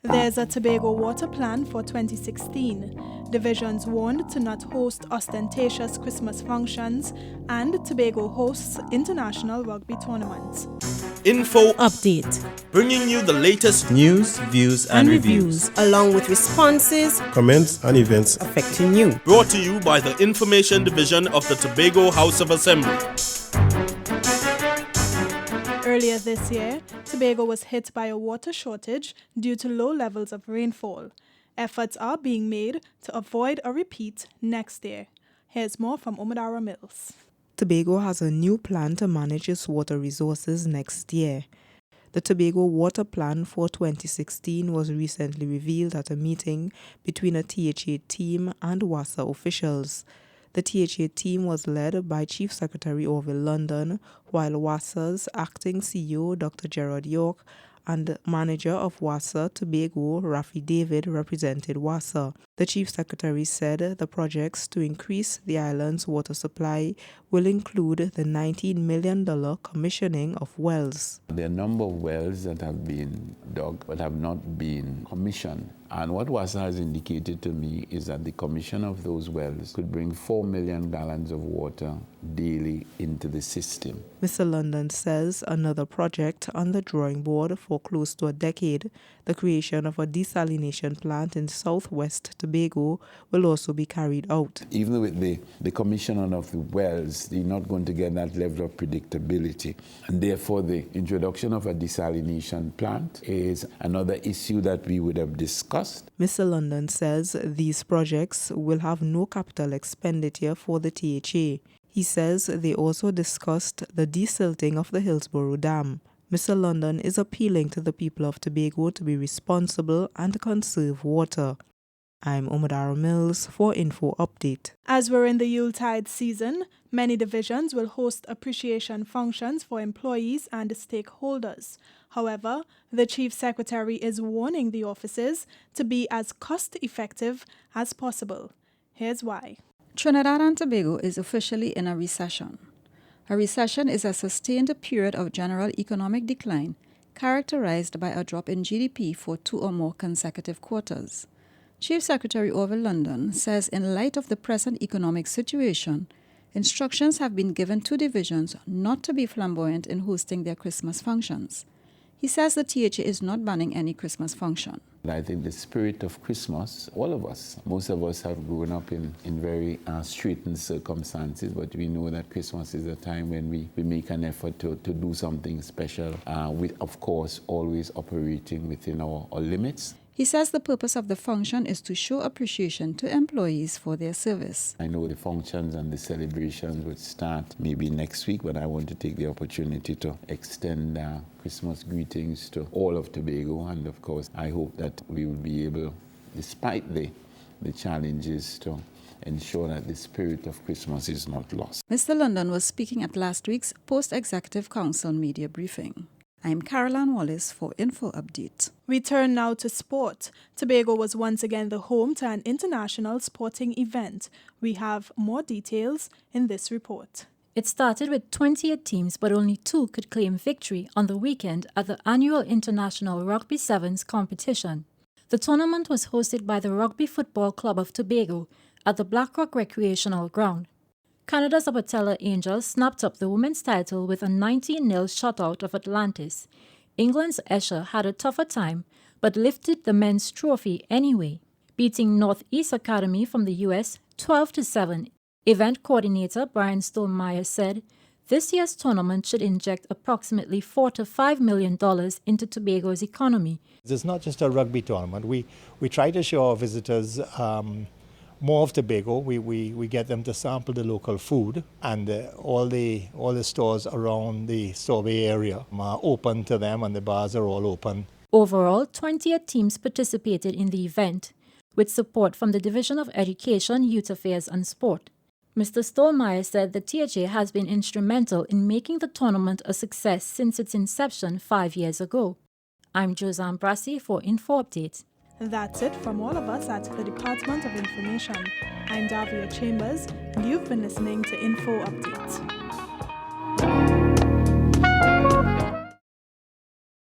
There's a Tobago water plan for 2016. Divisions warned to not host ostentatious Christmas functions, and Tobago hosts international rugby tournaments. Info Update. bringing you the latest news, views, and reviews. Along with responses, comments and events affecting you. Brought to you by the Information Division of the Tobago House of Assembly. Earlier this year, Tobago was hit by a water shortage due to low levels of rainfall. Efforts are being made to avoid a repeat next year. Here's more from Omadara Mills. Tobago has a new plan to manage its water resources next year. The Tobago Water Plan for 2016 was recently revealed at a meeting between a THA team and WASA officials. The THA team was led by Chief Secretary Orville London, while WASA's acting CEO Dr. Gerard York and manager of WASA Tobago, Rafi David, represented WASA. The Chief Secretary said the projects to increase the island's water supply will include the $19 million commissioning of wells. There are a number of wells that have been dug but have not been commissioned. And what WASA has indicated to me is that the commission of those wells could bring 4 million gallons of water daily into the system. Mr. London says another project on the drawing board for close to a decade, the creation of a desalination plant in southwest Tobago, will also be carried out. Even with the commissioning of the wells, you're not going to get that level of predictability. And therefore, the introduction of a desalination plant is another issue that we would have discussed. Mr. London says these projects will have no capital expenditure for the THA. He says they also discussed the desilting of the Hillsborough Dam. Mr. London is appealing to the people of Tobago to be responsible and conserve water. I'm Omadara Mills for Info Update. As we're in the Yuletide season, many divisions will host appreciation functions for employees and stakeholders. However, the Chief Secretary is warning the offices to be as cost-effective as possible. Here's why. Trinidad and Tobago is officially in a recession. A recession is a sustained period of general economic decline characterized by a drop in GDP for 2 or more consecutive quarters. Chief Secretary Orville London says in light of the present economic situation, instructions have been given to divisions not to be flamboyant in hosting their Christmas functions. He says the THA is not banning any Christmas function. I think the spirit of Christmas, all of us, most of us have grown up in very straitened circumstances, but we know that Christmas is a time when we make an effort to do something special, with, of course, always operating within our limits. He says the purpose of the function is to show appreciation to employees for their service. I know the functions and the celebrations would start maybe next week, but I want to take the opportunity to extend Christmas greetings to all of Tobago. And of course, I hope that we will be able, despite the challenges, to ensure that the spirit of Christmas is not lost. Mr. London was speaking at last week's Post-Executive Council media briefing. I'm Caroline Wallace for Info Update. We turn now to sport. Tobago was once again the home to an international sporting event. We have more details in this report. It started with 28 teams, but only 2 could claim victory on the weekend at the annual International Rugby Sevens competition. The tournament was hosted by the Rugby Football Club of Tobago at the Blackrock Recreational Ground. Canada's Abertella Angels snapped up the women's title with a 19-0 shutout of Atlantis. England's Esher had a tougher time, but lifted the men's trophy anyway, beating Northeast Academy from the US 12-7. Event coordinator Brian Stollmeyer said, this year's tournament should inject approximately $4 to $5 million into Tobago's economy. It's not just a rugby tournament. We try to show our visitors more of Tobago. We get them to sample the local food, and all the stores around the Sorbet area are open to them, and the bars are all open. Overall, 28 teams participated in the event, with support from the Division of Education, Youth Affairs and Sport. Mr. Stollmeyer said the THA has been instrumental in making the tournament a success since its inception 5 years ago. I'm Josanne Brassi for Info Update. That's it from all of us at the Department of Information. I'm Davia Chambers, and you've been listening to Info Update.